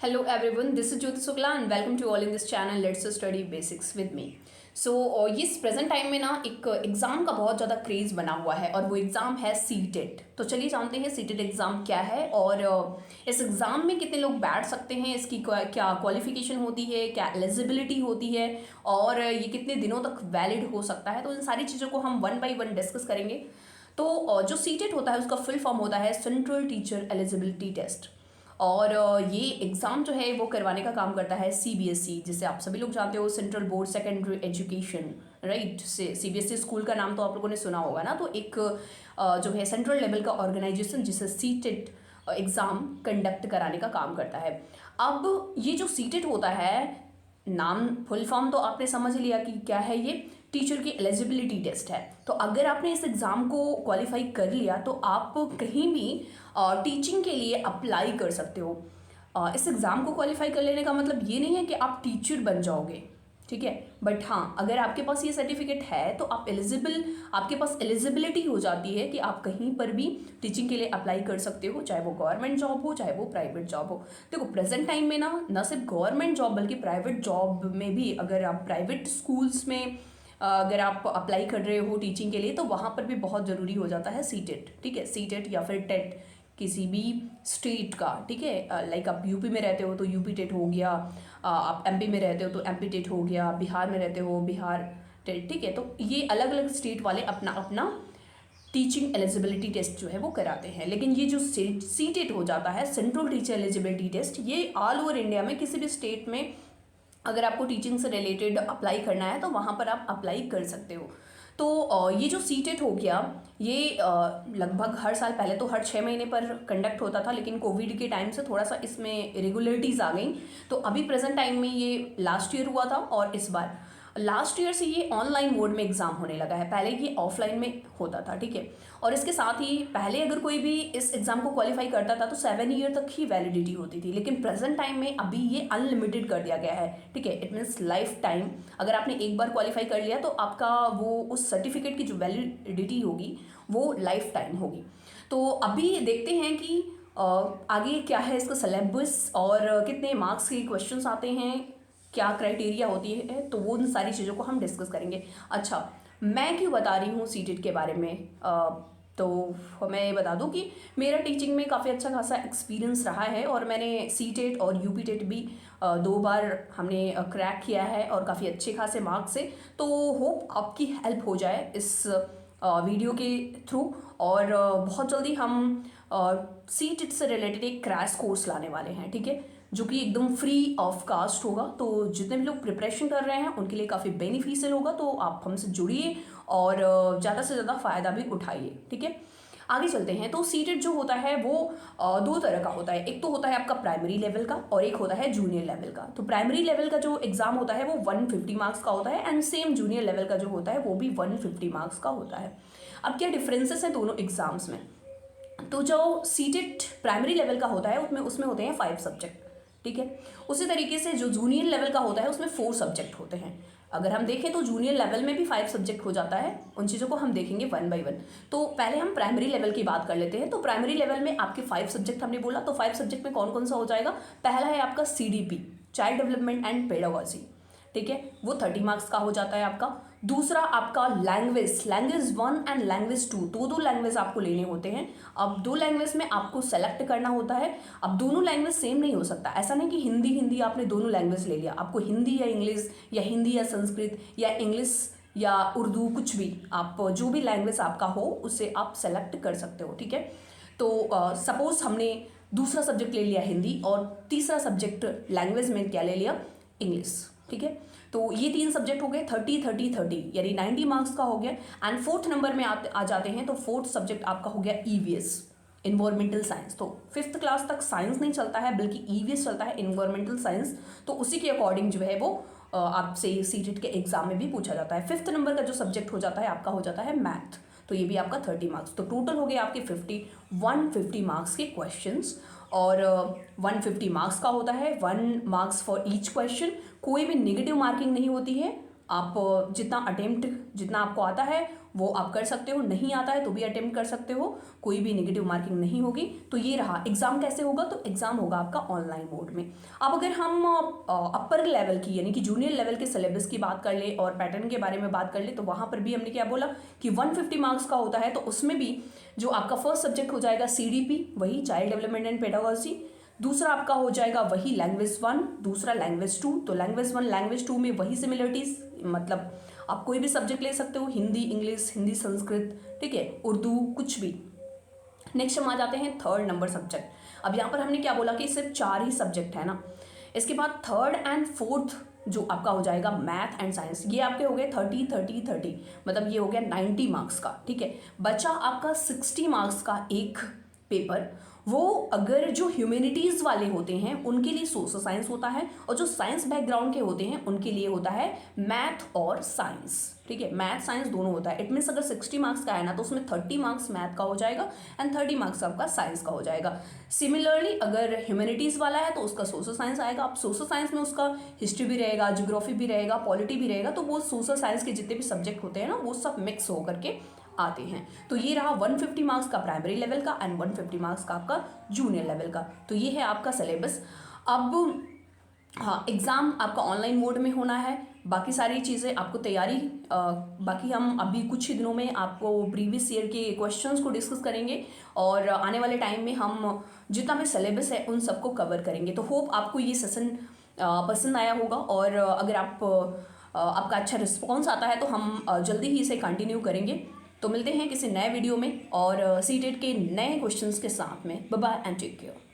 Hello everyone, this is Jyoti Sukla and welcome to all in this channel Let's Study Basics with me. ये इस present time में ना एक exam का बहुत ज़्यादा क्रेज़ बना हुआ है और वो एग्ज़ाम है सीटेट। तो चलिए जानते हैं सीटेट एग्ज़ाम क्या है और इस एग्ज़ाम में कितने लोग बैठ सकते हैं, इसकी क्या क्वालिफिकेशन होती है, क्या एलिजिबिलिटी होती है और ये कितने दिनों तक वैलिड हो सकता है। तो इन सारी चीज़ों को हम वन बाई वन डिस्कस करेंगे। तो जो सीटेट होता है उसका फुल फॉर्म होता है सेंट्रल टीचर एलिजिबिलिटी टेस्ट और ये एग्ज़ाम जो है वो करवाने का काम करता है सीबीएसई, जिसे आप सभी लोग जानते हो, central board secondary education, right. से सीबीएसई स्कूल का नाम तो आप लोगों ने सुना होगा ना। तो एक जो है सेंट्रल लेवल का ऑर्गेनाइजेशन जिसे सीटेट एग्ज़ाम कंडक्ट कराने का काम करता है। अब ये जो सीटेट होता है, नाम फुल फॉर्म तो आपने समझ लिया कि क्या है। ये टीचर की एलिजिबिलिटी टेस्ट है। तो अगर आपने इस एग्ज़ाम को क्वालिफाई कर लिया तो आप कहीं भी टीचिंग के लिए अप्लाई कर सकते हो। इस एग्ज़ाम को क्वालिफाई कर लेने का मतलब ये नहीं है कि आप टीचर बन जाओगे, ठीक है। बट हाँ, अगर आपके पास ये सर्टिफिकेट है तो आपके पास एलिजिबिलिटी हो जाती है कि आप कहीं पर भी टीचिंग के लिए अप्लाई कर सकते हो, चाहे वो गवर्नमेंट जॉब हो चाहे वो प्राइवेट जॉब हो। देखो प्रेजेंट टाइम में ना सिर्फ गवर्नमेंट जॉब बल्कि प्राइवेट जॉब में भी, अगर आप प्राइवेट स्कूल्स में अगर आप अप्लाई कर रहे हो टीचिंग के लिए तो वहाँ पर भी बहुत ज़रूरी हो जाता है सीटेट, ठीक है। सीटेट या फिर टेट किसी भी स्टेट का, ठीक है। लाइक आप यूपी में रहते हो तो यूपी टेट हो गया, आप एमपी में रहते हो तो एमपी टेट हो गया, बिहार में रहते हो बिहार टेट, ठीक है। तो ये अलग अलग स्टेट वाले अपना अपना टीचिंग एलिजिबिलिटी टेस्ट जो है वो कराते हैं। लेकिन ये जो सीटेट हो जाता है सेंट्रल टीचर एलिजिबिलिटी टेस्ट, ये ऑल ओवर इंडिया में किसी भी स्टेट में अगर आपको टीचिंग से रिलेटेड अप्लाई करना है तो वहाँ पर आप अप्लाई कर सकते हो। तो ये जो सीटेट हो गया, ये लगभग हर साल, पहले तो हर 6 महीने पर कंडक्ट होता था, लेकिन कोविड के टाइम से थोड़ा सा इसमें इरेगुलरिटीज़ आ गई। तो अभी प्रेजेंट टाइम में ये लास्ट ईयर हुआ था और इस बार लास्ट ईयर से ये ऑनलाइन मोड में एग्ज़ाम होने लगा है। पहले ये ऑफलाइन में होता था, ठीक है। और इसके साथ ही पहले अगर कोई भी इस एग्ज़ाम को क्वालिफाई करता था तो 7 ईयर तक ही वैलिडिटी होती थी, लेकिन प्रेजेंट टाइम में अभी ये अनलिमिटेड कर दिया गया है, ठीक है। It means life time. अगर आपने एक बार क्वालिफाई कर लिया तो आपका वो उस सर्टिफिकेट की जो वैलिडिटी होगी वो लाइफ टाइम होगी। तो अभी देखते हैं कि आगे क्या है इसका सिलेबस और कितने मार्क्स के क्वेश्चंस आते हैं, क्या क्राइटेरिया होती है, तो वो उन सारी चीज़ों को हम डिस्कस करेंगे। अच्छा, मैं क्यों बता रही हूँ सीटेट के बारे में, तो मैं ये बता दूँ कि मेरा टीचिंग में काफ़ी अच्छा खासा एक्सपीरियंस रहा है और मैंने सीटेट और यूपी टेट भी 2 बार हमने क्रैक किया है और काफ़ी अच्छे खासे मार्क्स से। तो होप आपकी हेल्प हो जाए इस वीडियो के थ्रू। और बहुत जल्दी हम सीटेट से रिलेटेड एक क्रैश कोर्स लाने वाले हैं, ठीक है, जो कि एकदम फ्री ऑफ कास्ट होगा। तो जितने भी लोग प्रिपरेशन कर रहे हैं उनके लिए काफ़ी बेनिफिशियल होगा। तो आप हमसे जुड़िए और ज़्यादा से ज़्यादा फ़ायदा भी उठाइए, ठीक है। आगे चलते हैं। तो सीटेट जो होता है वो 2 तरह का होता है। एक तो होता है आपका प्राइमरी लेवल का और एक होता है जूनियर लेवल का। तो प्राइमरी लेवल का जो एग्ज़ाम होता है वो 150 मार्क्स का होता है एंड सेम जूनियर लेवल का जो होता है वो भी 150 मार्क्स का होता है। अब क्या डिफरेंसेस हैं दोनों एग्ज़ाम्स में? तो जो सीटेट प्राइमरी लेवल का होता है उसमें होते हैं 5 सब्जेक्ट, ठीक है। उसी तरीके से जो जूनियर लेवल का होता है उसमें 4 सब्जेक्ट होते हैं। अगर हम देखें तो जूनियर लेवल में भी 5 सब्जेक्ट हो जाता है। उन चीज़ों को हम देखेंगे वन बाय वन। तो पहले हम प्राइमरी लेवल की बात कर लेते हैं। तो प्राइमरी लेवल में आपके 5 सब्जेक्ट हमने बोला, तो 5 सब्जेक्ट में कौन कौन सा हो जाएगा? पहला है आपका CDP, child development and pedagogy, ठीक है, वो 30 मार्क्स का हो जाता है आपका। दूसरा आपका लैंग्वेज 1 एंड लैंग्वेज 2, दो लैंग्वेज आपको लेने होते हैं। अब 2 लैंग्वेज में आपको सेलेक्ट करना होता है। अब दोनों लैंग्वेज सेम नहीं हो सकता, ऐसा नहीं कि हिंदी आपने दोनों लैंग्वेज ले लिया। आपको हिंदी या इंग्लिश या हिंदी या संस्कृत या इंग्लिश या उर्दू, कुछ भी, आप जो भी लैंग्वेज आपका हो उसे आप सेलेक्ट कर सकते हो, ठीक है। तो सपोज हमने दूसरा सब्जेक्ट ले लिया हिंदी और तीसरा सब्जेक्ट लैंग्वेज में क्या ले लिया? इंग्लिश, ठीक है। तो ये 3 सब्जेक्ट हो गए, 30 यानी 90 मार्क्स का हो गया। एंड 4th नंबर में आ जाते हैं। तो 4th सब्जेक्ट आपका हो गया EVS, इन्वायरमेंटल साइंस। तो 5th क्लास तक साइंस नहीं चलता है बल्कि EVS चलता है, इन्वायरमेंटल साइंस। तो उसी के अकॉर्डिंग जो है वो आपसे सीटेट के एग्जाम में भी पूछा जाता है। 5th नंबर का जो सब्जेक्ट हो जाता है आपका हो जाता है मैथ। तो ये भी आपका 30 मार्क्स। तो टोटल हो गए आपके 150 मार्क्स के क्वेश्चंस। और 150 मार्क्स का होता है, 1 मार्क्स फॉर ईच क्वेश्चन। कोई भी नेगेटिव मार्किंग नहीं होती है। आप जितना आपको आता है वो आप कर सकते हो, नहीं आता है तो भी अटेम्प्ट कर सकते हो, कोई भी नेगेटिव मार्किंग नहीं होगी। तो ये रहा एग्जाम कैसे होगा, तो एग्जाम होगा आपका ऑनलाइन मोड में। अब अगर हम अपर लेवल की यानी कि जूनियर लेवल के सिलेबस की बात कर ले और पैटर्न के बारे में बात कर ले, तो वहाँ पर भी हमने क्या बोला कि 150 मार्क्स का होता है। तो उसमें भी जो आपका फर्स्ट सब्जेक्ट हो जाएगा CDP, वही चाइल्ड डेवलपमेंट एंड पेडागोजी, दूसरा आपका हो जाएगा वही लैंग्वेज 1, दूसरा लैंग्वेज 2। तो लैंग्वेज 1 लैंग्वेज 2 में वही सिमिलरिटीज, मतलब आप कोई भी सब्जेक्ट ले सकते हो, हिंदी इंग्लिश, हिंदी संस्कृत, ठीक है, उर्दू, कुछ भी। नेक्स्ट हम आ जाते हैं थर्ड नंबर सब्जेक्ट। अब यहाँ पर हमने क्या बोला कि सिर्फ 4 ही सब्जेक्ट है ना। इसके बाद थर्ड एंड फोर्थ जो आपका हो जाएगा मैथ एंड साइंस, ये आपके हो गए 30-30-30, मतलब ये हो गया 90 मार्क्स का, ठीक है। बचा आपका 60 मार्क्स का एक पेपर, वो अगर जो ह्यूमैनिटीज़ वाले होते हैं उनके लिए सोशल साइंस होता है, और जो साइंस बैकग्राउंड के होते हैं उनके लिए होता है मैथ और साइंस, ठीक है। मैथ साइंस दोनों होता है। इट मीन्स अगर 60 मार्क्स का है ना, तो उसमें 30 मार्क्स मैथ का हो जाएगा एंड 30 मार्क्स आपका साइंस का हो जाएगा। सिमिलरली अगर ह्यूमैनिटीज़ वाला है तो उसका सोशल साइंस आएगा। अब सोशल साइंस में उसका हिस्ट्री भी रहेगा, ज्योग्राफी भी रहेगा, पॉलिटी भी रहेगा, तो वो सोशल साइंस के जितने भी सब्जेक्ट होते हैं ना, वो सब मिक्स होकर के आते हैं। तो ये रहा 150 मार्क्स का प्राइमरी लेवल का एंड 150 मार्क्स का आपका जूनियर लेवल का। तो ये है आपका सिलेबस। अब हाँ, एग्ज़ाम आपका ऑनलाइन मोड में होना है, बाकी सारी चीज़ें आपको तैयारी बाकी हम अभी कुछ ही दिनों में आपको प्रीवियस ईयर के क्वेश्चंस को डिस्कस करेंगे, और आने वाले टाइम में हम जितना भी सिलेबस है उन सबको कवर करेंगे। तो होप आपको ये सेशन पसंद आया होगा, और अगर आपका अच्छा रिस्पॉन्स आता है तो हम जल्दी ही इसे कंटिन्यू करेंगे। तो मिलते हैं किसी नए वीडियो में और सीटेट के नए क्वेश्चंस के साथ में। Bye bye and take care.